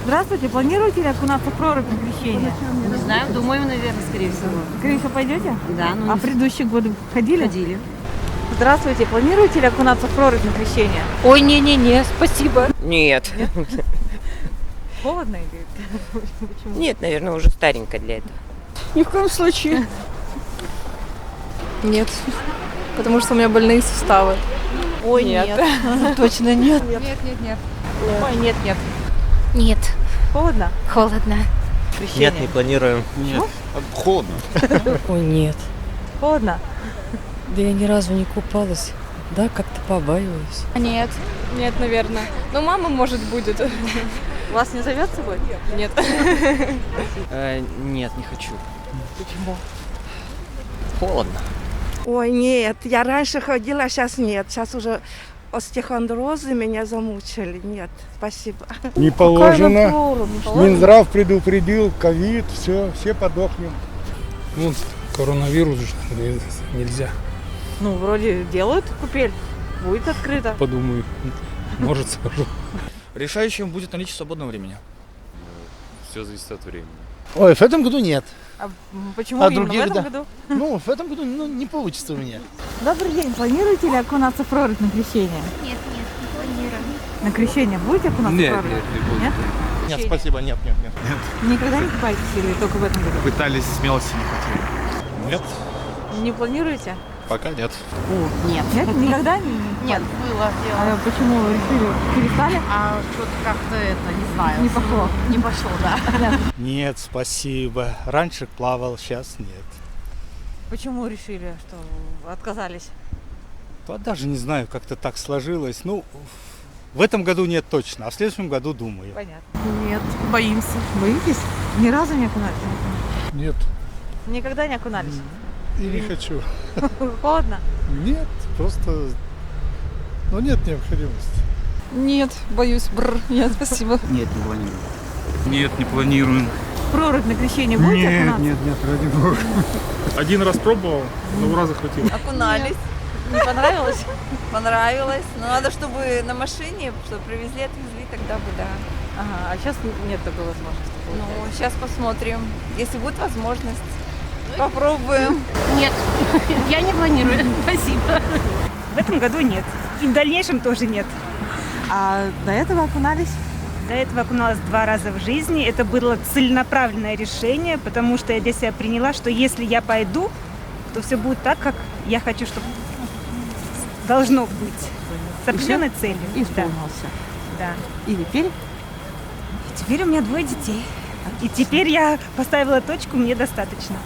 Здравствуйте, планируете ли окунаться в прорубь на крещение? Не знаю, думаю, наверное, скорее всего. Скорее всего, пойдете? Да, ну А в предыдущие годы ходили? ходили. Здравствуйте, планируете ли окунаться в прорубь на крещение? Ой, не-не-не, спасибо. Нет. Холодно или почему? Нет, наверное, уже старенько для этого. Ни в коем случае. Нет, потому что у меня больные суставы. Ой, Нет. Точно нет. Нет, нет, нет. Ой, нет. Нет, Холодно? холодно. Крещение. Нет, не планируем. Нет, холодно. Ой, нет. Холодно? Да я ни разу не купалась. Да, как-то побаиваюсь. Нет. Нет, наверное. Но мама, может, будет. Вас не зовет с собой? Нет. Нет, не хочу. Почему? Холодно. Ой, нет, я раньше ходила, а сейчас нет. Сейчас уже остеохондрозы меня замучили. Нет, спасибо. Не положено. Прорубь. Минздрав предупредил, ковид, все подохнем. Ну, коронавирус же нельзя, Ну, вроде делают купель. Будет открыто. подумаю. Может, схожу. Решающим будет наличие свободного времени. Все зависит от времени. Ой, в этом году нет. А почему А именно в других, этом да. году? Ну, в этом году не получится у меня. Добрый день, планируете ли окунаться в прорубь на крещение? Нет, не планирую. На крещение будете окунаться в прорубь? Нет? Нет, спасибо, нет. Никогда не купаетесь или только в этом году? Пытались смелости, не хотели. Нет, Не планируете? пока нет. Нет. Нет? Никогда не? Нет, было дело. А почему вы решили? Перестали? А что-то как-то это, не знаю. Не пошло. Не пошло, да. Нет, спасибо. Раньше плавал, сейчас нет. Почему решили, что отказались? Да, даже не знаю, как-то так сложилось. Ну, в этом году нет точно, а в следующем году думаю. Понятно. Нет, боимся. Боитесь? Ни разу не окунались? Нет, Никогда не окунались? и не хочу. Холодно? Нет, просто... Ну, нет необходимости. Нет, боюсь. Нет, спасибо. Нет, не планирую. Нет, не планируем. В прорубь на крещение будете окунаться? нет, ради бога. Один раз пробовал, но раза хватило. Окунались. Не понравилось? Понравилось. Но надо, чтобы на машине, чтобы привезли, отвезли, тогда бы, да. Ага, а сейчас нет такой возможности. Ну, сейчас посмотрим. Если будет возможность, попробуем. Нет, я не планирую. Спасибо. В этом году нет. И в дальнейшем тоже нет. А до этого окунались? До этого окуналась 2 раза в жизни. Это было целенаправленное решение, потому что я для себя приняла, что если я пойду, то все будет так, как я хочу, чтобы должно быть. С определенной целью. И исполнился. Да. И теперь? И теперь у меня 2 детей. И теперь я поставила точку, мне достаточно.